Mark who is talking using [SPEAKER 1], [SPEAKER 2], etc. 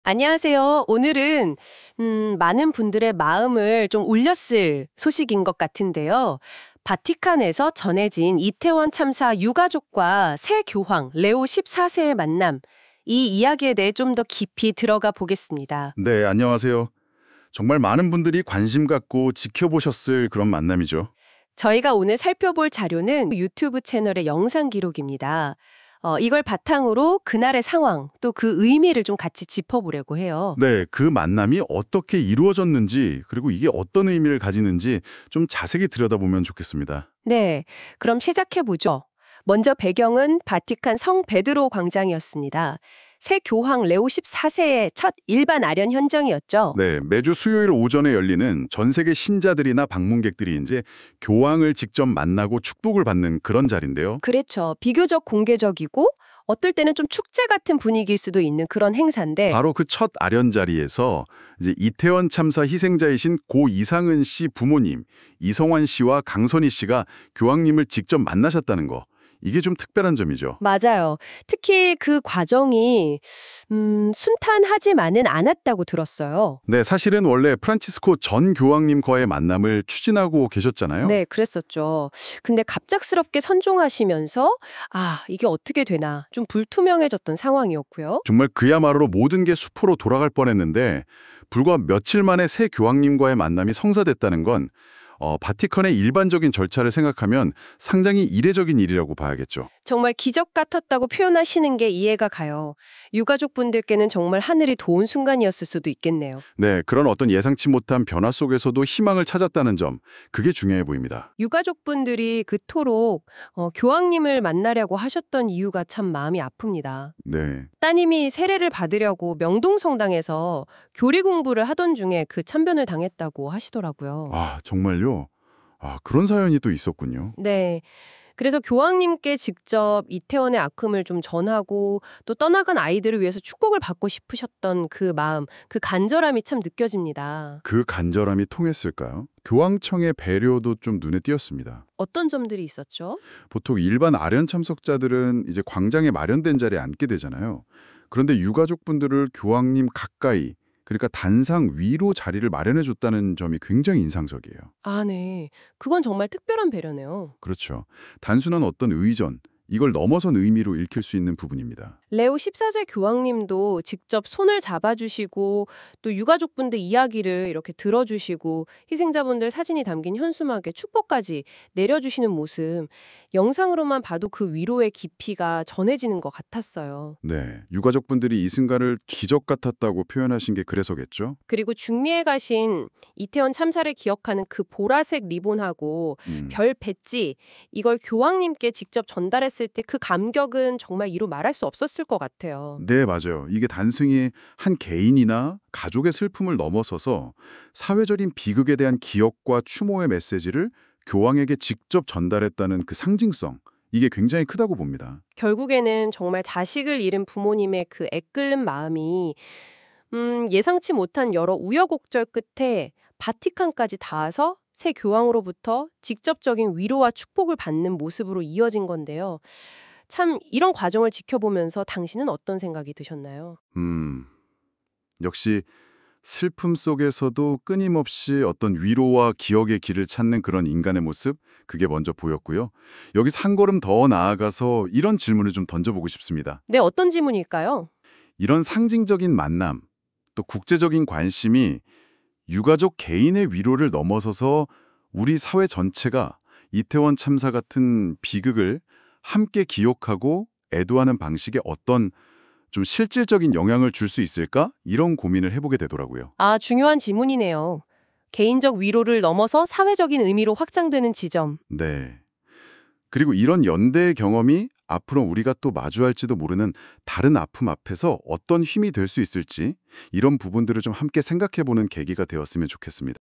[SPEAKER 1] 안녕하세요. 오늘은 많은 분들의 마음을 좀 울렸을 소식인 것 같은데요. 바티칸에서 전해진 이태원 참사 유가족과 새 교황 레오 14세의 만남, 이 이야기에 대해 좀 더 깊이 들어가 보겠습니다.
[SPEAKER 2] 네, 안녕하세요. 정말 많은 분들이 관심 갖고 지켜보셨을 그런 만남이죠.
[SPEAKER 1] 저희가 오늘 살펴볼 자료는 유튜브 채널의 영상 기록입니다. 이걸 바탕으로 그날의 상황, 또 그 의미를 좀 같이 짚어보려고 해요.
[SPEAKER 2] 네, 그 만남이 어떻게 이루어졌는지, 그리고 이게 어떤 의미를 가지는지 좀 자세히 들여다보면 좋겠습니다.
[SPEAKER 1] 네, 그럼 시작해보죠. 먼저 배경은 바티칸 성 베드로 광장이었습니다. 새 교황 레오 14세의 첫 일반 아련 현장이었죠.
[SPEAKER 2] 네, 매주 수요일 오전에 열리는 전 세계 신자들이나 방문객들이 이제 교황을 직접 만나고 축복을 받는 그런 자리인데요.
[SPEAKER 1] 그렇죠. 비교적 공개적이고 어떨 때는 좀 축제 같은 분위기일 수도 있는 그런 행사인데
[SPEAKER 2] 바로 그 첫 아련 자리에서 이제 이태원 참사 희생자이신 고 이상은 씨 부모님, 이성환 씨와 강선희 씨가 교황님을 직접 만나셨다는 거. 이게 좀 특별한 점이죠.
[SPEAKER 1] 맞아요. 특히 그 과정이 순탄하지만은 않았다고 들었어요.
[SPEAKER 2] 네, 사실은 원래 프란치스코 전 교황님과의 만남을 추진하고 계셨잖아요.
[SPEAKER 1] 네, 그랬었죠. 근데 갑작스럽게 선종하시면서 이게 어떻게 되나 좀 불투명해졌던 상황이었고요.
[SPEAKER 2] 정말 그야말로 모든 게 수포로 돌아갈 뻔했는데 불과 며칠 만에 새 교황님과의 만남이 성사됐다는 건 바티칸의 일반적인 절차를 생각하면 상당히 이례적인 일이라고 봐야겠죠.
[SPEAKER 1] 정말 기적 같았다고 표현하시는 게 이해가 가요. 유가족분들께는 정말 하늘이 도운 순간이었을 수도 있겠네요.
[SPEAKER 2] 네, 그런 어떤 예상치 못한 변화 속에서도 희망을 찾았다는 점, 그게 중요해 보입니다.
[SPEAKER 1] 유가족분들이 그토록 교황님을 만나려고 하셨던 이유가 참 마음이 아픕니다.
[SPEAKER 2] 네,
[SPEAKER 1] 따님이 세례를 받으려고 명동성당에서 교리 공부를 하던 중에 그 참변을 당했다고 하시더라고요.
[SPEAKER 2] 정말요? 그런 사연이 또 있었군요.
[SPEAKER 1] 네. 그래서 교황님께 직접 이태원의 아픔을 좀 전하고 또 떠나간 아이들을 위해서 축복을 받고 싶으셨던 그 마음, 그 간절함이 참 느껴집니다.
[SPEAKER 2] 그 간절함이 통했을까요? 교황청의 배려도 좀 눈에 띄었습니다.
[SPEAKER 1] 어떤 점들이 있었죠?
[SPEAKER 2] 보통 일반 아련 참석자들은 이제 광장에 마련된 자리에 앉게 되잖아요. 그런데 유가족분들을 교황님 가까이, 그러니까 단상 위로 자리를 마련해 줬다는 점이 굉장히 인상적이에요.
[SPEAKER 1] 네. 그건 정말 특별한 배려네요.
[SPEAKER 2] 그렇죠. 단순한 어떤 의전, 이걸 넘어선 의미로 읽힐 수 있는 부분입니다.
[SPEAKER 1] 레오 14세 교황님도 직접 손을 잡아주시고 또 유가족분들 이야기를 이렇게 들어주시고 희생자분들 사진이 담긴 현수막에 축복까지 내려주시는 모습, 영상으로만 봐도 그 위로의 깊이가 전해지는 것 같았어요.
[SPEAKER 2] 네, 유가족분들이 이 순간을 기적 같았다고 표현하신 게 그래서겠죠?
[SPEAKER 1] 그리고 중미에 가신 이태원 참사를 기억하는 그 보라색 리본하고 별 배지, 이걸 교황님께 직접 전달했을 때 그 감격은 정말 이루 말할 수 없었을 것 같아요.
[SPEAKER 2] 네, 맞아요. 이게 단순히 한 개인이나 가족의 슬픔을 넘어서서 사회적인 비극에 대한 기억과 추모의 메시지를 교황에게 직접 전달했다는 그 상징성, 이게 굉장히 크다고 봅니다.
[SPEAKER 1] 결국에는 정말 자식을 잃은 부모님의 그 애끓는 마음이 예상치 못한 여러 우여곡절 끝에 바티칸까지 닿아서 새 교황으로부터 직접적인 위로와 축복을 받는 모습으로 이어진 건데요. 참 이런 과정을 지켜보면서 당신은 어떤 생각이 드셨나요?
[SPEAKER 2] 역시 슬픔 속에서도 끊임없이 어떤 위로와 기억의 길을 찾는 그런 인간의 모습, 그게 먼저 보였고요. 여기서 한 걸음 더 나아가서 이런 질문을 좀 던져보고 싶습니다.
[SPEAKER 1] 네, 어떤 질문일까요?
[SPEAKER 2] 이런 상징적인 만남, 또 국제적인 관심이 유가족 개인의 위로를 넘어서서 우리 사회 전체가 이태원 참사 같은 비극을 함께 기억하고 애도하는 방식에 어떤 좀 실질적인 영향을 줄 수 있을까? 이런 고민을 해보게 되더라고요.
[SPEAKER 1] 중요한 질문이네요. 개인적 위로를 넘어서 사회적인 의미로 확장되는 지점.
[SPEAKER 2] 네. 그리고 이런 연대의 경험이 앞으로 우리가 또 마주할지도 모르는 다른 아픔 앞에서 어떤 힘이 될 수 있을지 이런 부분들을 좀 함께 생각해보는 계기가 되었으면 좋겠습니다.